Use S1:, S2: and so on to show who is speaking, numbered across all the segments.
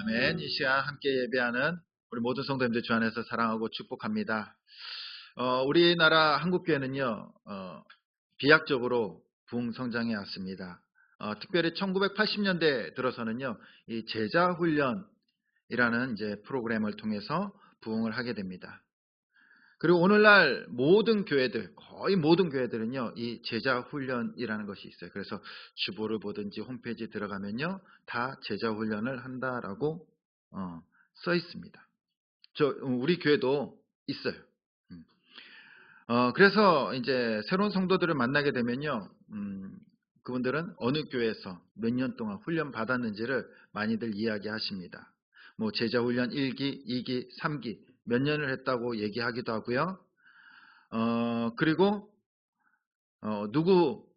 S1: 아멘. 이 시간 함께 예배하는 우리 모든 성도님들 주 안에서 사랑하고 축복합니다. 우리나라 한국교회는요, 비약적으로 부흥성장해 왔습니다. 특별히 1980년대 들어서는요, 이 제자훈련이라는 이제 프로그램을 통해서 부흥을 하게 됩니다. 그리고 오늘날 모든 교회들, 거의 모든 교회들은요, 이 제자훈련이라는 것이 있어요. 그래서 주보를 보든지 홈페이지 들어가면요, 다 제자훈련을 한다라고 써 있습니다. 우리 교회도 있어요. 그래서 이제 새로운 성도들을 만나게 되면요, 그분들은 어느 교회에서 몇 년 동안 훈련 받았는지를 많이들 이야기하십니다. 뭐 제자훈련 1기, 2기, 3기 몇 년을 했다고 얘기하기도 하고요. 그리고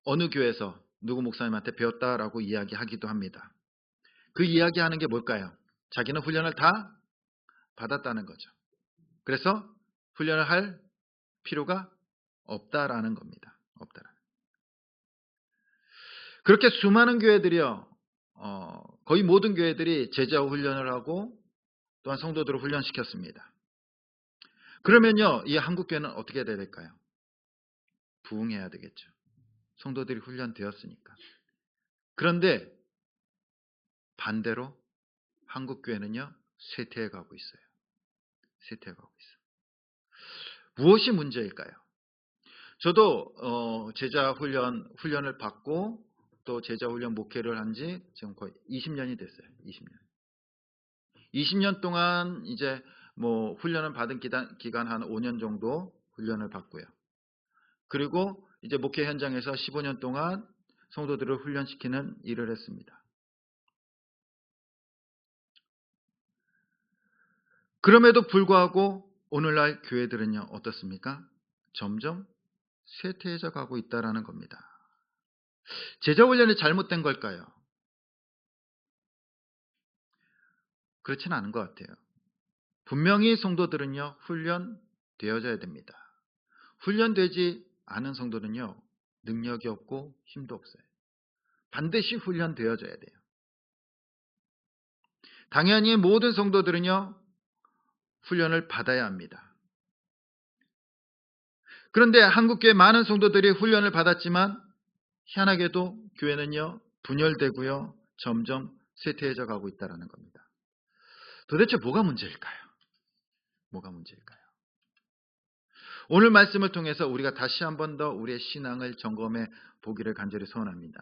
S1: 어느 교회에서 누구 목사님한테 배웠다라고 이야기하기도 합니다. 그 이야기하는 게 뭘까요? 자기는 훈련을 다 받았다는 거죠. 그래서 훈련을 할 필요가 없다라는 겁니다. 없다라는. 그렇게 수많은 교회들이요, 거의 모든 교회들이 제자 훈련을 하고 또한 성도들을 훈련시켰습니다. 그러면요, 이 한국교회는 어떻게 돼야 될까요? 부흥해야 되겠죠. 성도들이 훈련되었으니까. 그런데 반대로 한국교회는요, 쇠퇴해 가고 있어요. 쇠퇴해 가고 있어요. 무엇이 문제일까요? 저도 제자 훈련을 받고 또 제자 훈련 목회를 한 지 지금 거의 20년이 됐어요. 20년 동안 이제 뭐 훈련을 받은 기간 한 5년 정도 훈련을 받고요. 그리고 이제 목회 현장에서 15년 동안 성도들을 훈련시키는 일을 했습니다. 그럼에도 불구하고 오늘날 교회들은요, 어떻습니까? 점점 쇠퇴해져 가고 있다라는 겁니다. 제자 훈련이 잘못된 걸까요? 그렇지는 않은 것 같아요. 분명히 성도들은요, 훈련되어져야 됩니다. 훈련되지 않은 성도는요, 능력이 없고 힘도 없어요. 반드시 훈련되어져야 돼요. 당연히 모든 성도들은요, 훈련을 받아야 합니다. 그런데 한국교회 많은 성도들이 훈련을 받았지만 희한하게도 교회는요, 분열되고요, 점점 쇠퇴해져 가고 있다는 겁니다. 도대체 뭐가 문제일까요? 뭐가 문제일까요? 오늘 말씀을 통해서 우리가 다시 한 번 더 우리의 신앙을 점검해 보기를 간절히 소원합니다.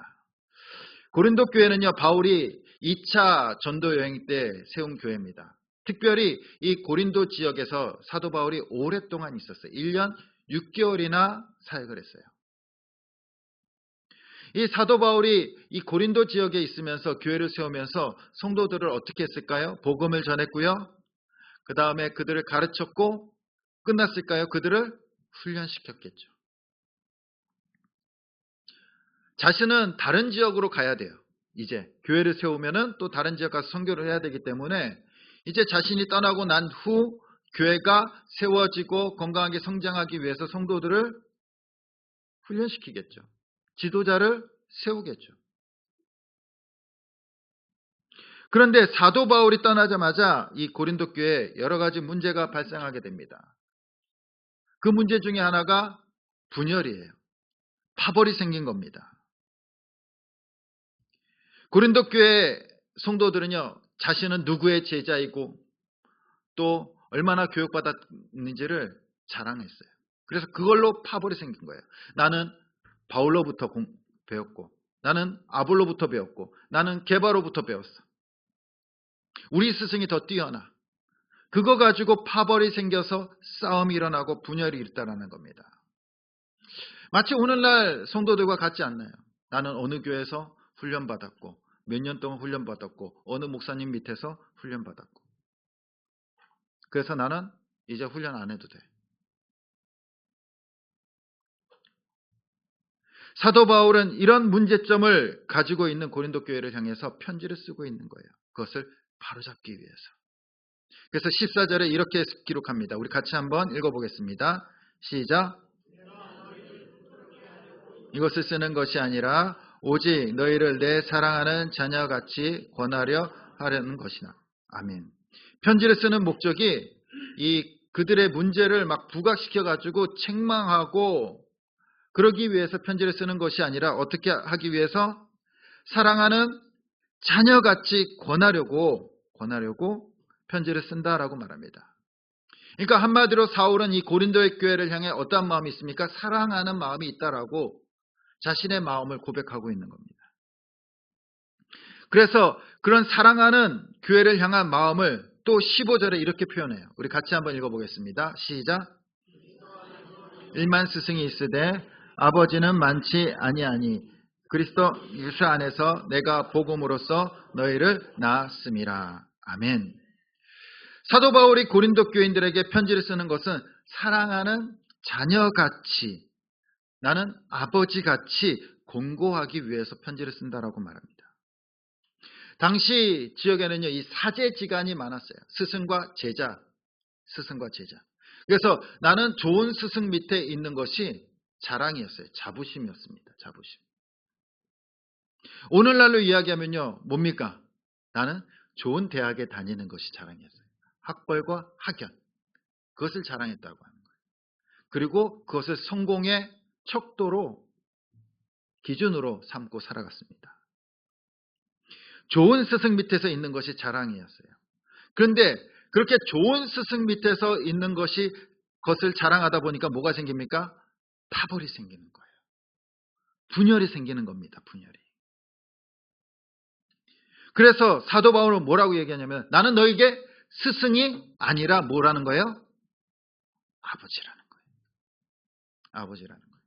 S1: 고린도 교회는요, 바울이 2차 전도 여행 때 세운 교회입니다. 특별히 이 고린도 지역에서 사도 바울이 오랫동안 있었어요. 1년 6개월이나 사역을 했어요. 이 사도 바울이 이 고린도 지역에 있으면서 교회를 세우면서 성도들을 어떻게 했을까요? 복음을 전했고요. 그 다음에 그들을 가르쳤고 끝났을까요? 그들을 훈련시켰겠죠. 자신은 다른 지역으로 가야 돼요. 이제 교회를 세우면은 또 다른 지역 가서 선교를 해야 되기 때문에 이제 자신이 떠나고 난 후 교회가 세워지고 건강하게 성장하기 위해서 성도들을 훈련시키겠죠. 지도자를 세우겠죠. 그런데 사도 바울이 떠나자마자 이 고린도 교회에 여러 가지 문제가 발생하게 됩니다. 그 문제 중에 하나가 분열이에요. 파벌이 생긴 겁니다. 고린도 교회 성도들은요, 자신은 누구의 제자이고 또 얼마나 교육받았는지를 자랑했어요. 그래서 그걸로 파벌이 생긴 거예요. 나는 바울로부터 배웠고, 나는 아볼로부터 배웠고, 나는 게바로부터 배웠어. 우리 스승이 더 뛰어나. 그거 가지고 파벌이 생겨서 싸움이 일어나고 분열이 일어나는 겁니다. 마치 오늘날 성도들과 같지 않나요? 나는 어느 교회에서 훈련받았고 몇 년 동안 훈련받았고 어느 목사님 밑에서 훈련받았고 그래서 나는 이제 훈련 안 해도 돼. 사도 바울은 이런 문제점을 가지고 있는 고린도 교회를 향해서 편지를 쓰고 있는 거예요. 그것을 바로잡기 위해서. 그래서 14절에 이렇게 기록합니다. 우리 같이 한번 읽어보겠습니다. 시작. 이것을 쓰는 것이 아니라 오직 너희를 내 사랑하는 자녀같이 권하려 하려는 것이나. 아멘. 편지를 쓰는 목적이 그들의 문제를 막 부각시켜 가지고 책망하고 그러기 위해서 편지를 쓰는 것이 아니라 어떻게 하기 위해서 사랑하는 자녀같이 권하려고 편지를 쓴다라고 말합니다. 그러니까 한마디로 사울은 이 고린도의 교회를 향해 어떠한 마음이 있습니까? 사랑하는 마음이 있다라고 자신의 마음을 고백하고 있는 겁니다. 그래서 그런 사랑하는 교회를 향한 마음을 또 15절에 이렇게 표현해요. 우리 같이 한번 읽어보겠습니다. 시작. 일만 스승이 있으되 아버지는 많지 아니하니 그리스도 예수 안에서 내가 복음으로써 너희를 낳았음이라. 아멘. 사도 바울이 고린도 교인들에게 편지를 쓰는 것은 사랑하는 자녀같이, 나는 아버지같이 권고하기 위해서 편지를 쓴다라고 말합니다. 당시 지역에는요, 이 사제지간이 많았어요. 스승과 제자. 그래서 나는 좋은 스승 밑에 있는 것이 자랑이었어요. 자부심이었습니다. 자부심. 오늘날로 이야기하면요, 뭡니까? 나는 좋은 대학에 다니는 것이 자랑이었어요. 학벌과 학연. 그것을 자랑했다고 하는 거예요. 그리고 그것을 성공의 척도로, 기준으로 삼고 살아갔습니다. 좋은 스승 밑에서 있는 것이 자랑이었어요. 그런데 그렇게 좋은 스승 밑에서 있는 것을 자랑하다 보니까 뭐가 생깁니까? 파벌이 생기는 거예요. 분열이 생기는 겁니다. 분열이. 그래서 사도 바울은 뭐라고 얘기하냐면 나는 너에게 스승이 아니라 뭐라는 거예요? 아버지라는 거예요. 아버지라는 거예요.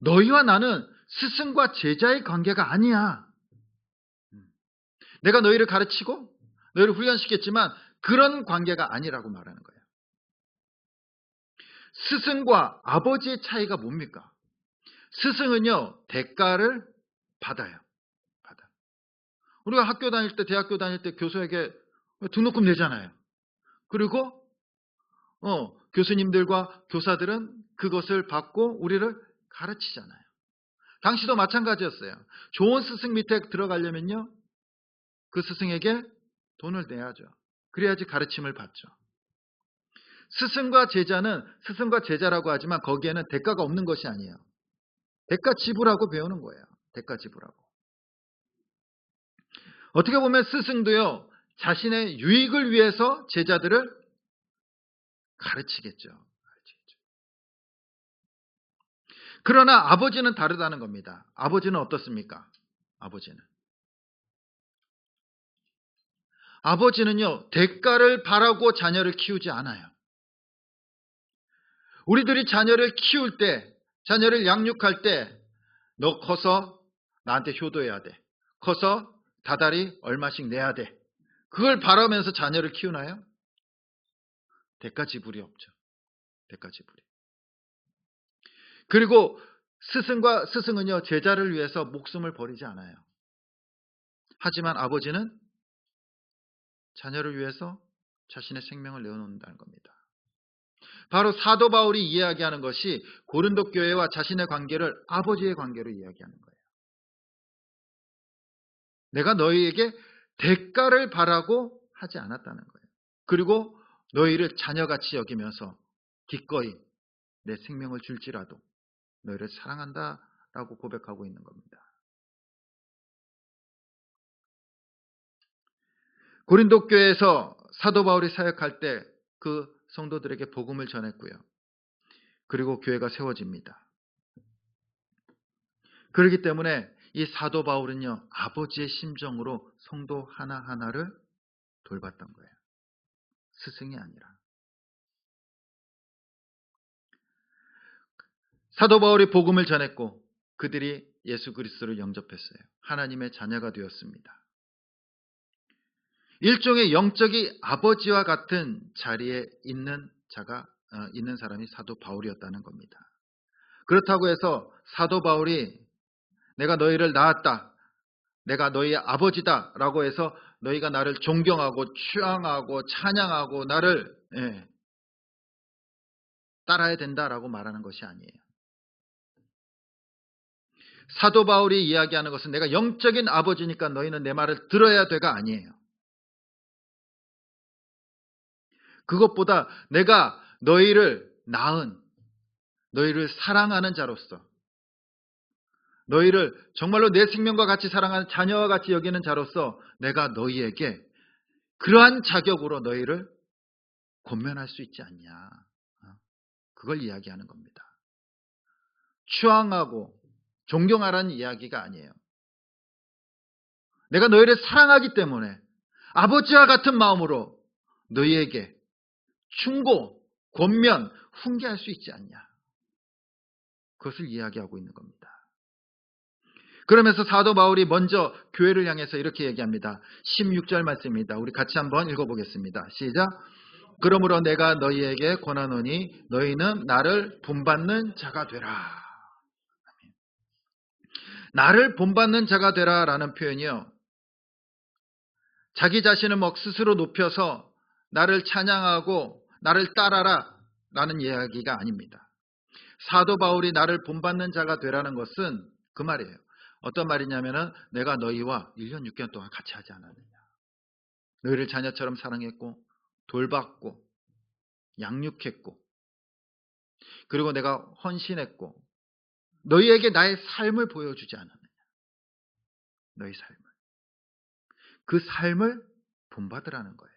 S1: 너희와 나는 스승과 제자의 관계가 아니야. 내가 너희를 가르치고 너희를 훈련시켰지만 그런 관계가 아니라고 말하는 거예요. 스승과 아버지의 차이가 뭡니까? 스승은요, 대가를 받아요. 우리가 학교 다닐 때, 대학교 다닐 때 교수에게 등록금 내잖아요. 그리고 교수님들과 교사들은 그것을 받고 우리를 가르치잖아요. 당시도 마찬가지였어요. 좋은 스승 밑에 들어가려면요, 그 스승에게 돈을 내야죠. 그래야지 가르침을 받죠. 스승과 제자라고 하지만 거기에는 대가가 없는 것이 아니에요. 대가 지불하고 배우는 거예요. 대가 지불하고. 어떻게 보면 스승도요, 자신의 유익을 위해서 제자들을 가르치겠죠. 그러나 아버지는 다르다는 겁니다. 아버지는 어떻습니까? 아버지는요, 대가를 바라고 자녀를 키우지 않아요. 우리들이 자녀를 키울 때, 자녀를 양육할 때, 너 커서 나한테 효도해야 돼. 커서 다달이 얼마씩 내야 돼. 그걸 바라면서 자녀를 키우나요? 대가 지불이 없죠. 대가 지불이. 그리고 스승은요, 제자를 위해서 목숨을 버리지 않아요. 하지만 아버지는 자녀를 위해서 자신의 생명을 내어놓는다는 겁니다. 바로 사도 바울이 이야기하는 것이 고린도 교회와 자신의 관계를 아버지의 관계로 이야기하는 거예요. 내가 너희에게 대가를 바라고 하지 않았다는 거예요. 그리고 너희를 자녀같이 여기면서 기꺼이 내 생명을 줄지라도 너희를 사랑한다라고 고백하고 있는 겁니다. 고린도 교회에서 사도 바울이 사역할 때 그 성도들에게 복음을 전했고요. 그리고 교회가 세워집니다. 그렇기 때문에 이 사도 바울은요, 아버지의 심정으로 성도 하나하나를 돌봤던 거예요. 스승이 아니라. 사도 바울이 복음을 전했고 그들이 예수 그리스도를 영접했어요. 하나님의 자녀가 되었습니다. 일종의 영적인 아버지와 같은 자리에 있는 사람이 사도 바울이었다는 겁니다. 그렇다고 해서 사도 바울이 내가 너희를 낳았다, 내가 너희의 아버지다 라고 해서 너희가 나를 존경하고 추앙하고 찬양하고 나를 따라야 된다라고 말하는 것이 아니에요. 사도 바울이 이야기하는 것은 내가 영적인 아버지니까 너희는 내 말을 들어야 돼가 아니에요. 그것보다 내가 너희를 낳은, 너희를 사랑하는 자로서, 너희를 정말로 내 생명과 같이 사랑하는 자녀와 같이 여기는 자로서 내가 너희에게 그러한 자격으로 너희를 권면할 수 있지 않냐. 그걸 이야기하는 겁니다. 추앙하고 존경하라는 이야기가 아니에요. 내가 너희를 사랑하기 때문에 아버지와 같은 마음으로 너희에게 충고, 권면, 훈계할 수 있지 않냐. 그것을 이야기하고 있는 겁니다. 그러면서 사도 바울이 먼저 교회를 향해서 이렇게 얘기합니다. 16절 말씀입니다. 우리 같이 한번 읽어보겠습니다. 시작. 그러므로 내가 너희에게 권하노니 너희는 나를 본받는 자가 되라. 나를 본받는 자가 되라 라는 표현이요, 자기 자신을 스스로 높여서 나를 찬양하고 나를 따라라 라는 이야기가 아닙니다. 사도 바울이 나를 본받는 자가 되라는 것은 그 말이에요. 어떤 말이냐면은 내가 너희와 1년 6개월 동안 같이 하지 않았느냐. 너희를 자녀처럼 사랑했고 돌봤고 양육했고 그리고 내가 헌신했고 너희에게 나의 삶을 보여주지 않았느냐. 너희 삶을. 그 삶을 본받으라는 거예요.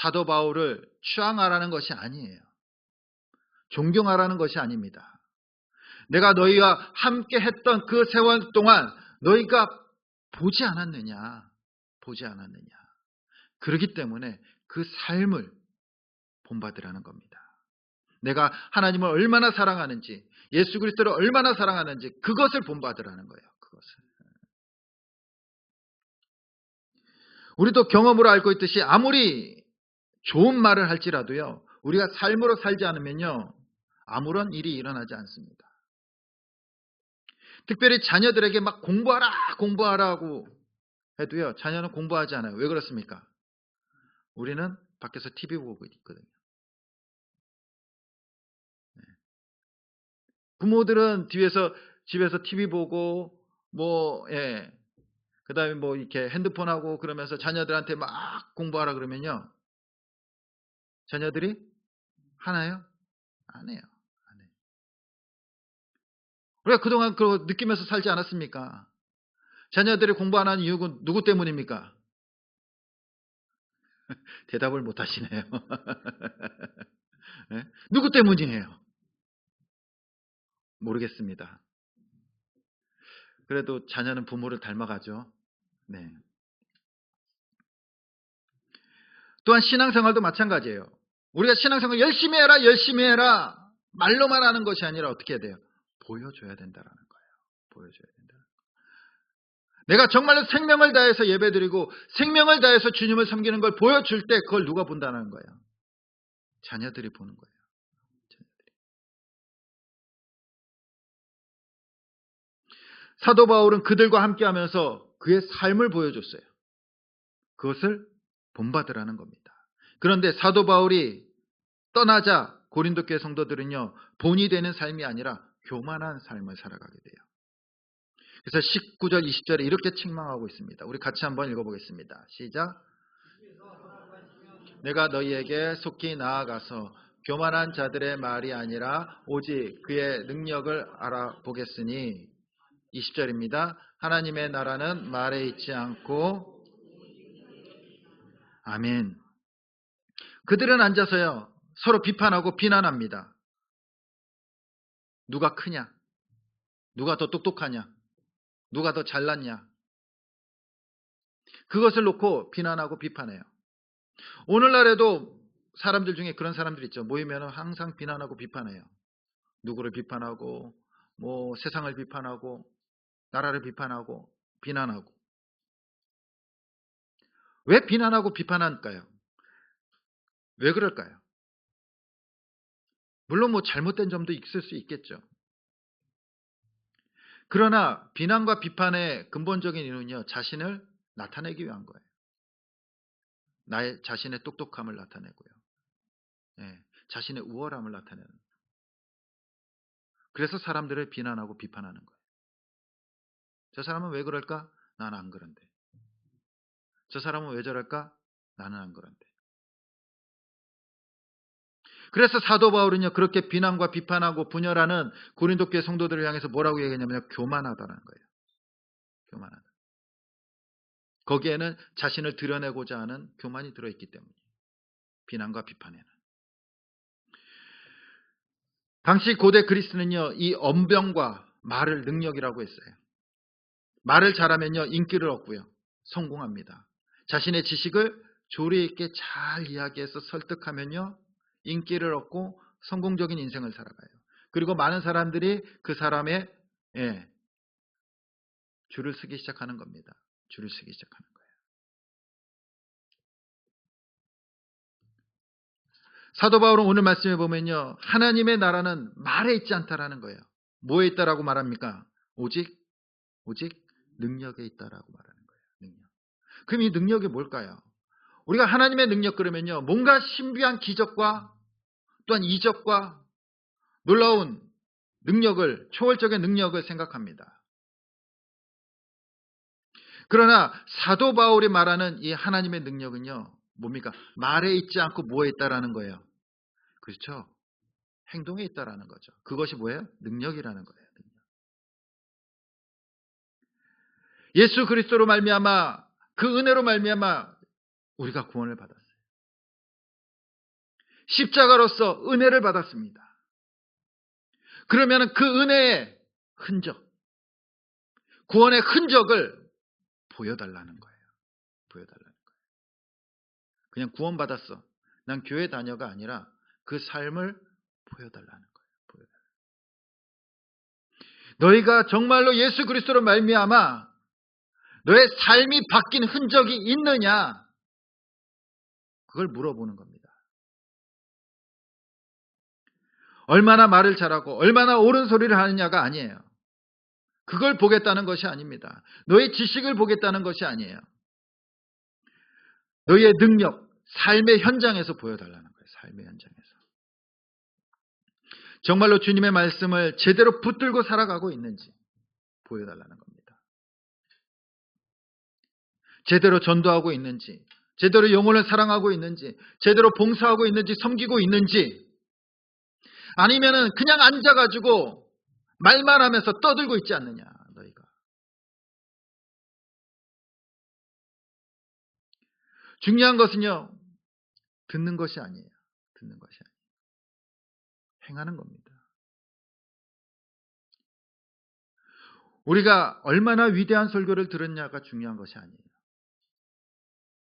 S1: 사도 바울을 추앙하라는 것이 아니에요. 존경하라는 것이 아닙니다. 내가 너희와 함께 했던 그 세월 동안 너희가 보지 않았느냐. 보지 않았느냐. 그렇기 때문에 그 삶을 본받으라는 겁니다. 내가 하나님을 얼마나 사랑하는지, 예수 그리스도를 얼마나 사랑하는지 그것을 본받으라는 거예요. 그것을. 우리도 경험으로 알고 있듯이 아무리 좋은 말을 할지라도요, 우리가 삶으로 살지 않으면요, 아무런 일이 일어나지 않습니다. 특별히 자녀들에게 막 공부하라고 해도요, 자녀는 공부하지 않아요. 왜 그렇습니까? 우리는 밖에서 TV 보고 있거든요. 부모들은 집에서 TV 보고, 그 다음에 이렇게 핸드폰 하고 그러면서 자녀들한테 막 공부하라 그러면요, 자녀들이 하나요? 안 해요. 안 해요. 우리가 그동안 그거 느끼면서 살지 않았습니까? 자녀들이 공부 안 하는 이유는 누구 때문입니까? 대답을 못 하시네요. 네? 누구 때문이에요? 모르겠습니다. 그래도 자녀는 부모를 닮아가죠. 네. 또한 신앙생활도 마찬가지예요. 우리가 신앙생활 열심히 해라, 열심히 해라. 말로만 하는 것이 아니라 어떻게 해야 돼요? 보여줘야 된다라는 거예요. 보여줘야 된다. 내가 정말로 생명을 다해서 예배드리고 생명을 다해서 주님을 섬기는 걸 보여줄 때 그걸 누가 본다는 거예요? 자녀들이 보는 거예요. 자녀들이. 사도 바울은 그들과 함께하면서 그의 삶을 보여줬어요. 그것을 본받으라는 겁니다. 그런데 사도 바울이 떠나자 고린도 교회 성도들은요, 본이 되는 삶이 아니라 교만한 삶을 살아가게 돼요. 그래서 19절, 20절에 이렇게 책망하고 있습니다. 우리 같이 한번 읽어보겠습니다. 시작. 내가 너희에게 속히 나아가서 교만한 자들의 말이 아니라 오직 그의 능력을 알아보겠으니 20절입니다. 하나님의 나라는 말에 있지 않고 아멘. 그들은 앉아서요 서로 비판하고 비난합니다. 누가 크냐? 누가 더 똑똑하냐? 누가 더 잘났냐? 그것을 놓고 비난하고 비판해요. 오늘날에도 사람들 중에 그런 사람들이 있죠. 모이면 항상 비난하고 비판해요. 누구를 비판하고 세상을 비판하고 나라를 비판하고 비난하고. 왜 비난하고 비판할까요? 왜 그럴까요? 물론 잘못된 점도 있을 수 있겠죠. 그러나 비난과 비판의 근본적인 이유는요, 자신을 나타내기 위한 거예요. 나의 자신의 똑똑함을 나타내고요. 자신의 우월함을 나타내는. 그래서 사람들을 비난하고 비판하는 거예요. 저 사람은 왜 그럴까? 나는 안 그런데. 저 사람은 왜 저럴까? 나는 안 그런데. 그래서 사도 바울은요, 그렇게 비난과 비판하고 분열하는 고린도 교회 성도들을 향해서 뭐라고 얘기했냐면 교만하다는 거예요. 교만하다. 거기에는 자신을 드러내고자 하는 교만이 들어있기 때문이에요. 비난과 비판에는. 당시 고대 그리스는요, 이 언병과 말을 능력이라고 했어요. 말을 잘하면요, 인기를 얻고요, 성공합니다. 자신의 지식을 조리 있게 잘 이야기해서 설득하면요, 인기를 얻고 성공적인 인생을 살아가요. 그리고 많은 사람들이 그 사람의 줄을 서기 시작하는 겁니다. 줄을 서기 시작하는 거예요. 사도 바울은 오늘 말씀에 보면요, 하나님의 나라는 말에 있지 않다라는 거예요. 뭐에 있다라고 말합니까? 오직 능력에 있다라고 말하는 거예요. 능력. 그럼 이 능력이 뭘까요? 우리가 하나님의 능력 그러면요, 뭔가 신비한 기적과 또한 이적과 놀라운 능력을, 초월적인 능력을 생각합니다. 그러나 사도 바울이 말하는 이 하나님의 능력은요, 뭡니까? 말에 있지 않고 뭐에 있다라는 거예요. 그렇죠? 행동에 있다라는 거죠. 그것이 뭐예요? 능력이라는 거예요. 능력. 예수 그리스도로 말미암아, 그 은혜로 말미암아 우리가 구원을 받았어요. 십자가로서 은혜를 받았습니다. 그러면 그 은혜의 흔적, 구원의 흔적을 보여달라는 거예요. 보여달라는 거예요. 그냥 구원받았어, 난 교회 다녀가 아니라 그 삶을 보여달라는 거예요. 보여달라는 거예요. 너희가 정말로 예수 그리스도로 말미암아 너의 삶이 바뀐 흔적이 있느냐, 그걸 물어보는 겁니다. 얼마나 말을 잘하고 얼마나 옳은 소리를 하느냐가 아니에요. 그걸 보겠다는 것이 아닙니다. 너의 지식을 보겠다는 것이 아니에요. 너의 능력, 삶의 현장에서 보여달라는 거예요. 삶의 현장에서. 정말로 주님의 말씀을 제대로 붙들고 살아가고 있는지 보여달라는 겁니다. 제대로 전도하고 있는지, 제대로 영혼을 사랑하고 있는지, 제대로 봉사하고 있는지, 섬기고 있는지, 아니면은 그냥 앉아가지고 말만 하면서 떠들고 있지 않느냐, 너희가. 중요한 것은요, 듣는 것이 아니에요. 듣는 것이 아니에요. 행하는 겁니다. 우리가 얼마나 위대한 설교를 들었냐가 중요한 것이 아니에요.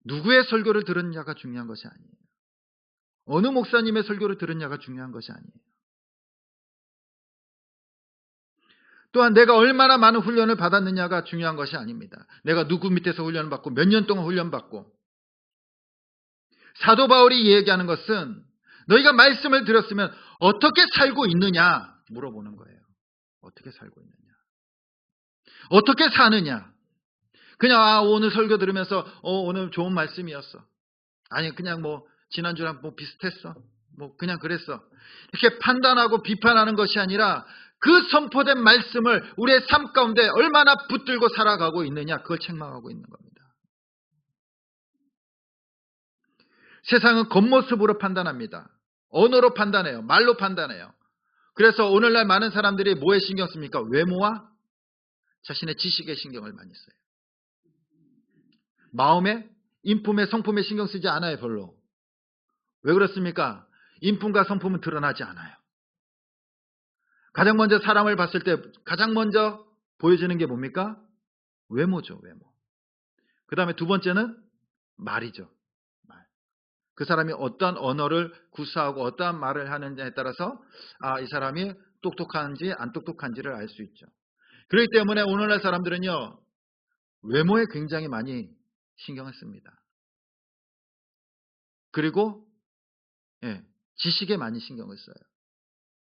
S1: 누구의 설교를 들었냐가 중요한 것이 아니에요. 어느 목사님의 설교를 들었냐가 중요한 것이 아니에요. 또한 내가 얼마나 많은 훈련을 받았느냐가 중요한 것이 아닙니다. 내가 누구 밑에서 훈련을 받고 몇 년 동안 훈련받고. 사도 바울이 얘기하는 것은 너희가 말씀을 들었으면 어떻게 살고 있느냐 물어보는 거예요. 어떻게 살고 있느냐. 어떻게 사느냐. 그냥 오늘 설교 들으면서 오늘 좋은 말씀이었어. 아니 그냥 뭐 지난주랑 뭐 비슷했어. 뭐 그냥 그랬어. 이렇게 판단하고 비판하는 것이 아니라 그 선포된 말씀을 우리의 삶 가운데 얼마나 붙들고 살아가고 있느냐, 그걸 책망하고 있는 겁니다. 세상은 겉모습으로 판단합니다. 언어로 판단해요. 말로 판단해요. 그래서 오늘날 많은 사람들이 뭐에 신경 씁니까? 외모와 자신의 지식에 신경을 많이 써요. 마음에, 인품에, 성품에 신경 쓰지 않아요, 별로. 왜 그렇습니까? 인품과 성품은 드러나지 않아요. 가장 먼저 사람을 봤을 때 가장 먼저 보여지는 게 뭡니까? 외모죠, 외모. 그 다음에 두 번째는 말이죠. 말. 그 사람이 어떠한 언어를 구사하고 어떠한 말을 하느냐에 따라서 이 사람이 똑똑한지 안 똑똑한지를 알 수 있죠. 그렇기 때문에 오늘날 사람들은요, 외모에 굉장히 많이 신경을 씁니다. 그리고 지식에 많이 신경을 써요.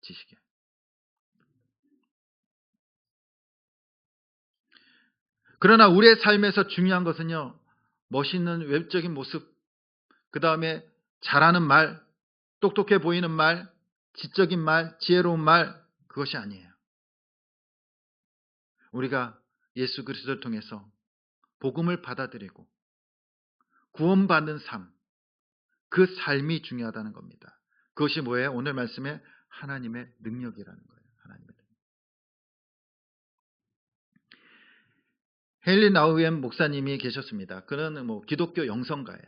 S1: 지식에. 그러나 우리의 삶에서 중요한 것은요, 멋있는 외적인 모습, 그 다음에 잘하는 말, 똑똑해 보이는 말, 지적인 말, 지혜로운 말, 그것이 아니에요. 우리가 예수 그리스도를 통해서 복음을 받아들이고 구원받는 삶, 그 삶이 중요하다는 겁니다. 그것이 뭐예요? 오늘 말씀에 하나님의 능력이라는 거예요. 하나님의 능력. 헨리 나우엠 목사님이 계셨습니다. 그는 기독교 영성가예요.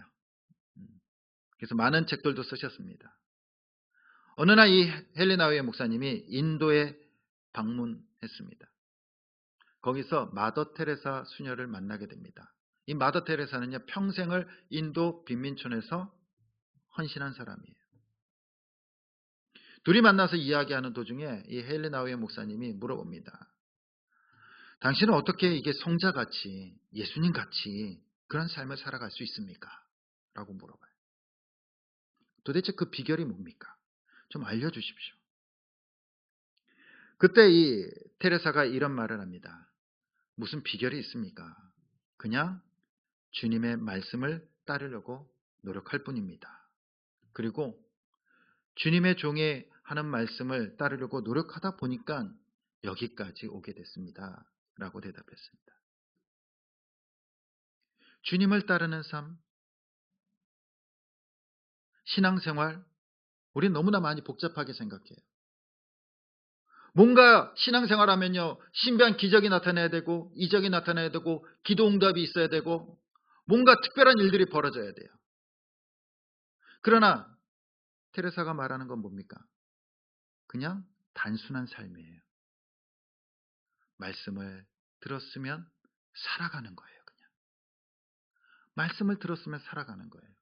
S1: 그래서 많은 책들도 쓰셨습니다. 어느 날 이 헨리 나우엠 목사님이 인도에 방문했습니다. 거기서 마더 테레사 수녀를 만나게 됩니다. 이 마더 테레사는요, 평생을 인도 빈민촌에서 헌신한 사람이에요. 둘이 만나서 이야기하는 도중에 이 헨리 나우엠 목사님이 물어봅니다. 당신은 어떻게 이게 성자같이, 예수님같이 그런 삶을 살아갈 수 있습니까? 라고 물어봐요. 도대체 그 비결이 뭡니까? 좀 알려주십시오. 그때 이 테레사가 이런 말을 합니다. 무슨 비결이 있습니까? 그냥 주님의 말씀을 따르려고 노력할 뿐입니다. 그리고 주님의 종이 하는 말씀을 따르려고 노력하다 보니까 여기까지 오게 됐습니다. 라고 대답했습니다. 주님을 따르는 삶, 신앙생활, 우린 너무나 많이 복잡하게 생각해요. 뭔가 신앙생활 하면요, 신비한 기적이 나타나야 되고, 이적이 나타나야 되고, 기도 응답이 있어야 되고, 뭔가 특별한 일들이 벌어져야 돼요. 그러나 테레사가 말하는 건 뭡니까? 그냥 단순한 삶이에요. 말씀을 들었으면 살아가는 거예요. 그냥 말씀을 들었으면 살아가는 거예요.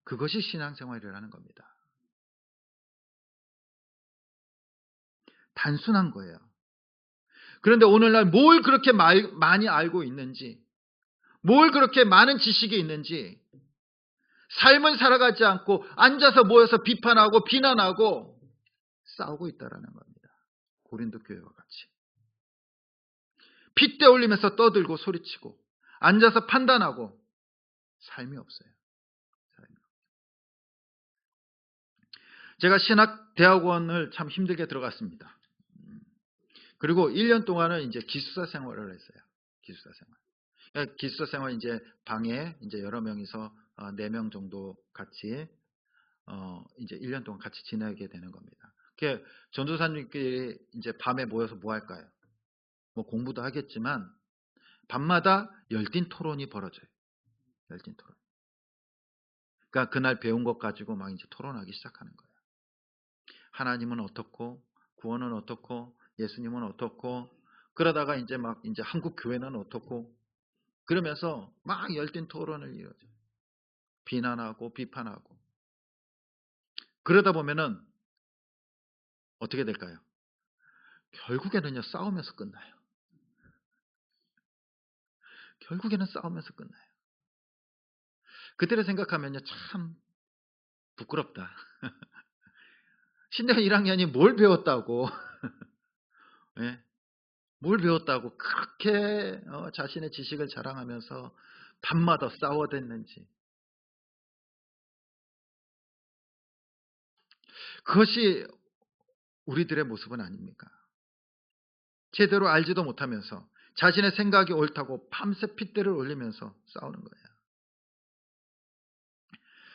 S1: 그것이 신앙생활이라는 겁니다. 단순한 거예요. 그런데 오늘날 뭘 그렇게 많이 알고 있는지, 뭘 그렇게 많은 지식이 있는지, 삶을 살아가지 않고 앉아서 모여서 비판하고 비난하고 싸우고 있다라는 겁니다. 고린도 교회와 같이. 핏대 올리면서 떠들고 소리치고 앉아서 판단하고 삶이 없어요. 삶이. 제가 신학대학원을 참 힘들게 들어갔습니다. 그리고 1년 동안은 이제 기숙사 생활을 했어요. 기숙사 생활. 기숙사 생활 이제 방에 이제 여러 명이서 4명 정도 같이 이제 1년 동안 같이 지내게 되는 겁니다. 전도사님끼리 이제 밤에 모여서 뭐 할까요? 뭐 공부도 하겠지만 밤마다 열띤 토론이 벌어져요. 열띤 토론. 그러니까 그날 배운 것 가지고 막 이제 토론하기 시작하는 거예요. 하나님은 어떻고, 구원은 어떻고, 예수님은 어떻고, 그러다가 이제 막 이제 한국 교회는 어떻고, 그러면서 막 열띤 토론을 이루어져요. 비난하고 비판하고. 그러다 보면은 어떻게 될까요? 결국에는요, 싸우면서 끝나요. 결국에는 싸우면서 끝나요. 그때를 생각하면요, 참 부끄럽다. 신대원 1학년이 뭘 배웠다고, 예? 뭘 배웠다고 그렇게 자신의 지식을 자랑하면서 밤마다 싸워댔는지. 그것이 우리들의 모습은 아닙니까? 제대로 알지도 못하면서 자신의 생각이 옳다고 밤새 핏대를 올리면서 싸우는 거예요.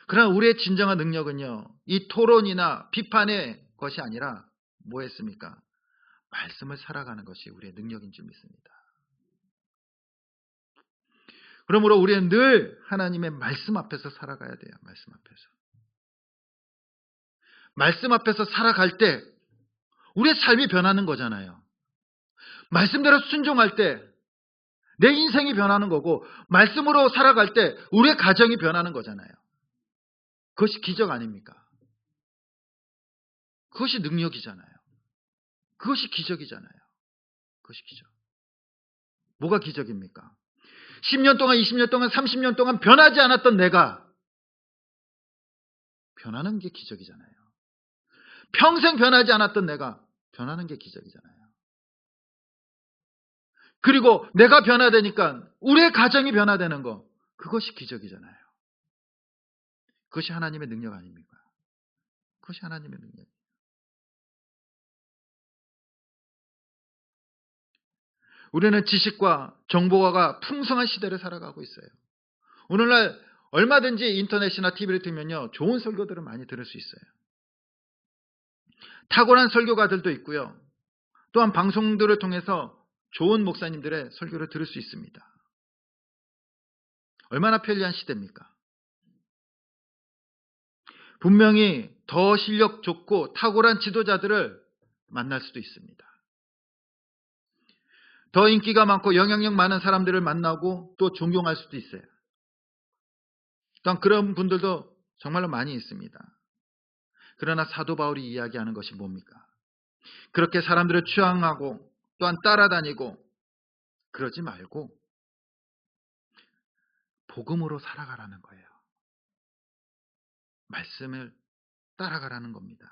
S1: 그러나 우리의 진정한 능력은요, 이 토론이나 비판의 것이 아니라 뭐였습니까? 말씀을 살아가는 것이 우리의 능력인 줄 믿습니다. 그러므로 우리는 늘 하나님의 말씀 앞에서 살아가야 돼요. 말씀 앞에서. 말씀 앞에서 살아갈 때 우리의 삶이 변하는 거잖아요. 말씀대로 순종할 때 내 인생이 변하는 거고, 말씀으로 살아갈 때 우리의 가정이 변하는 거잖아요. 그것이 기적 아닙니까? 그것이 능력이잖아요. 그것이 기적이잖아요. 그것이 기적. 뭐가 기적입니까? 10년 동안, 20년 동안, 30년 동안 변하지 않았던 내가 변하는 게 기적이잖아요. 평생 변하지 않았던 내가 변하는 게 기적이잖아요. 그리고 내가 변화되니까 우리의 가정이 변화되는 거, 그것이 기적이잖아요. 그것이 하나님의 능력 아닙니까? 그것이 하나님의 능력. 우리는 지식과 정보가 풍성한 시대를 살아가고 있어요. 오늘날 얼마든지 인터넷이나 TV를 틀면요, 좋은 설교들을 많이 들을 수 있어요. 탁월한 설교가들도 있고요. 또한 방송들을 통해서 좋은 목사님들의 설교를 들을 수 있습니다. 얼마나 편리한 시대입니까? 분명히 더 실력 좋고 탁월한 지도자들을 만날 수도 있습니다. 더 인기가 많고 영향력 많은 사람들을 만나고 또 존경할 수도 있어요. 또한 그런 분들도 정말로 많이 있습니다. 그러나 사도 바울이 이야기하는 것이 뭡니까? 그렇게 사람들을 추앙하고 또한 따라다니고 그러지 말고 복음으로 살아가라는 거예요. 말씀을 따라가라는 겁니다.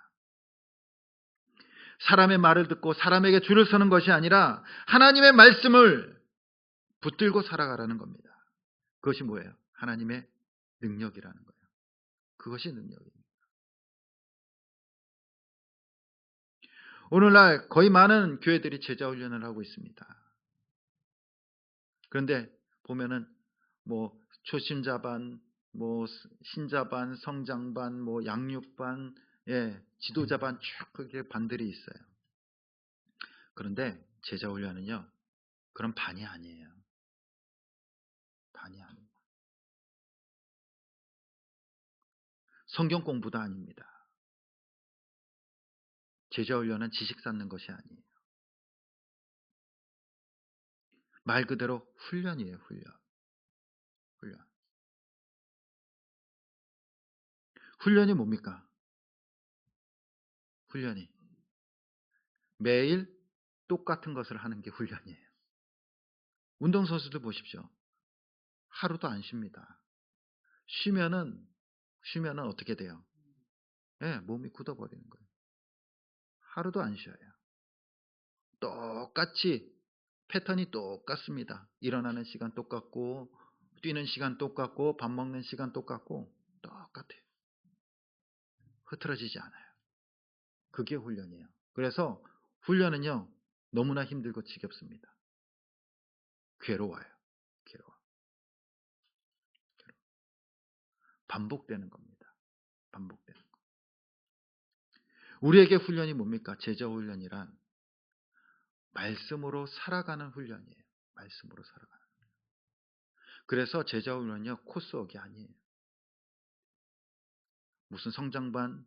S1: 사람의 말을 듣고 사람에게 줄을 서는 것이 아니라 하나님의 말씀을 붙들고 살아가라는 겁니다. 그것이 뭐예요? 하나님의 능력이라는 거예요. 그것이 능력입니다. 오늘날 거의 많은 교회들이 제자 훈련을 하고 있습니다. 그런데 보면은 뭐 초심자반, 뭐 신자반, 성장반, 뭐 양육반, 지도자반 쭉 그렇게 반들이 있어요. 그런데 제자 훈련은요, 그런 반이 아니에요. 반이 아니에요. 성경 공부도 아닙니다. 제자 훈련은 지식 쌓는 것이 아니에요. 말 그대로 훈련이에요. 훈련. 훈련. 훈련이 뭡니까? 훈련이 매일 똑같은 것을 하는 게 훈련이에요. 운동선수들 보십시오. 하루도 안 쉽니다. 쉬면은 어떻게 돼요? 몸이 굳어버리는 거예요. 하루도 안 쉬어요. 똑같이 패턴이 똑같습니다. 일어나는 시간 똑같고 뛰는 시간 똑같고 밥 먹는 시간 똑같고 똑같아요. 흐트러지지 않아요. 그게 훈련이에요. 그래서 훈련은요, 너무나 힘들고 지겹습니다. 괴로워요. 괴로워. 반복되는 겁니다. 반복되는 거. 우리에게 훈련이 뭡니까? 제자 훈련이란 말씀으로 살아가는 훈련이에요. 말씀으로 살아가는. 그래서 제자 훈련은요, 코스웍이 아니에요. 무슨 성장반,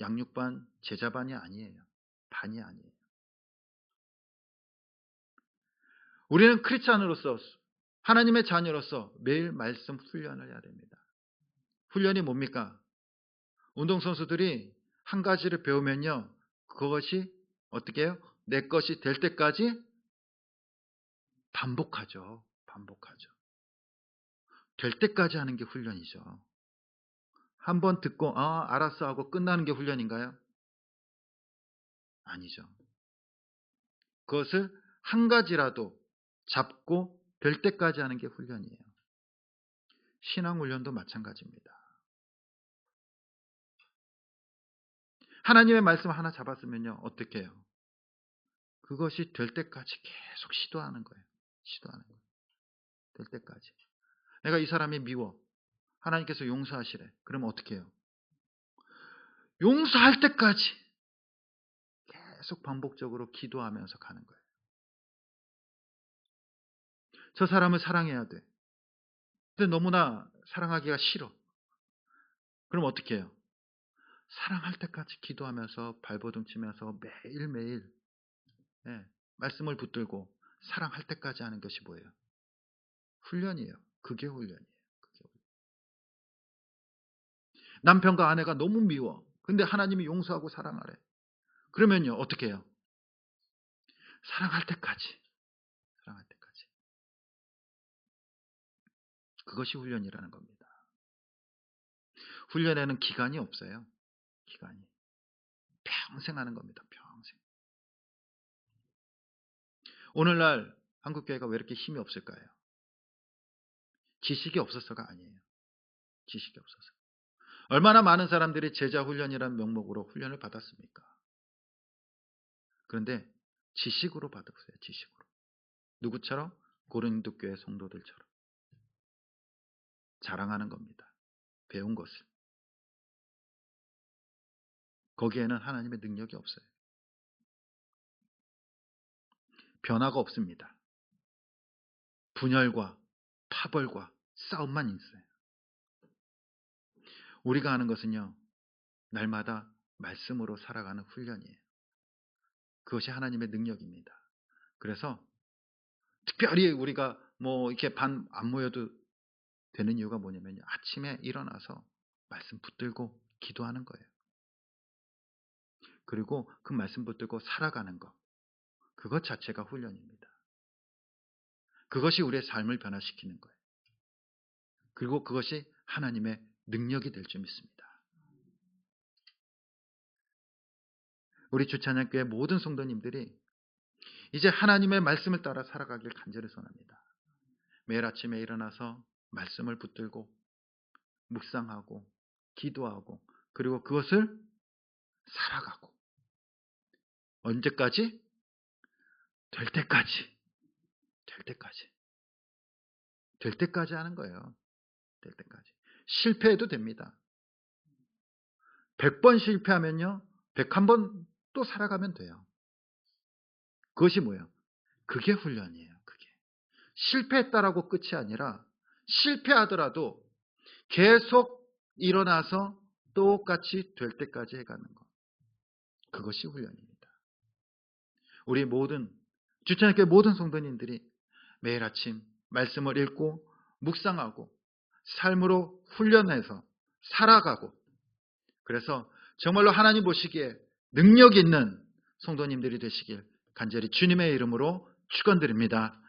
S1: 양육반, 제자반이 아니에요. 반이 아니에요. 우리는 크리스찬으로서 하나님의 자녀로서 매일 말씀 훈련을 해야 됩니다. 훈련이 뭡니까? 운동선수들이 한 가지를 배우면요, 그것이 어떻게 해요? 내 것이 될 때까지 반복하죠. 반복하죠. 될 때까지 하는 게 훈련이죠. 한 번 듣고 알았어 하고 끝나는 게 훈련인가요? 아니죠. 그것을 한 가지라도 잡고 될 때까지 하는 게 훈련이에요. 신앙 훈련도 마찬가지입니다. 하나님의 말씀 하나 잡았으면요, 어떻게 해요? 그것이 될 때까지 계속 시도하는 거예요. 시도하는 거예요. 될 때까지. 내가 이 사람이 미워. 하나님께서 용서하시래. 그러면 어떻게 해요? 용서할 때까지 계속 반복적으로 기도하면서 가는 거예요. 저 사람을 사랑해야 돼. 근데 너무나 사랑하기가 싫어. 그럼 어떻게 해요? 사랑할 때까지 기도하면서 발버둥 치면서 매일매일 말씀을 붙들고 사랑할 때까지 하는 것이 뭐예요? 훈련이에요. 그게 훈련이에요. 그게 훈련. 남편과 아내가 너무 미워. 근데 하나님이 용서하고 사랑하래. 그러면요, 어떻게 해요? 사랑할 때까지. 사랑할 때까지. 그것이 훈련이라는 겁니다. 훈련에는 기간이 없어요. 기간이. 평생 하는 겁니다. 평생. 오늘날 한국교회가 왜 이렇게 힘이 없을까요? 지식이 없어서가 아니에요. 지식이 없어서. 얼마나 많은 사람들이 제자 훈련이라는 명목으로 훈련을 받았습니까? 그런데 지식으로 받았어요. 지식으로. 누구처럼? 고린도 교회 성도들처럼 자랑하는 겁니다. 배운 것을. 거기에는 하나님의 능력이 없어요. 변화가 없습니다. 분열과 파벌과 싸움만 있어요. 우리가 하는 것은요, 날마다 말씀으로 살아가는 훈련이에요. 그것이 하나님의 능력입니다. 그래서 특별히 우리가 이렇게 반 안 모여도 되는 이유가 뭐냐면요, 아침에 일어나서 말씀 붙들고 기도하는 거예요. 그리고 그 말씀 붙들고 살아가는 것, 그것 자체가 훈련입니다. 그것이 우리의 삶을 변화시키는 거예요. 그리고 그것이 하나님의 능력이 될 줄 믿습니다. 우리 주찬양교회 모든 성도님들이 이제 하나님의 말씀을 따라 살아가길 간절히 소원합니다. 매일 아침에 일어나서 말씀을 붙들고 묵상하고 기도하고 그리고 그것을 살아가고 언제까지? 될 때까지 하는 거예요. 될 때까지. 실패해도 됩니다. 100번 실패하면요, 101번 또 살아가면 돼요. 그것이 뭐예요? 그게 훈련이에요. 그게. 실패했다라고 끝이 아니라 실패하더라도 계속 일어나서 똑같이 될 때까지 해가는 것. 그것이 훈련입니다. 우리 모든 주찬교회 모든 성도님들이 매일 아침 말씀을 읽고 묵상하고 삶으로 훈련해서 살아가고 그래서 정말로 하나님 보시기에 능력 있는 성도님들이 되시길 간절히 주님의 이름으로 축원드립니다.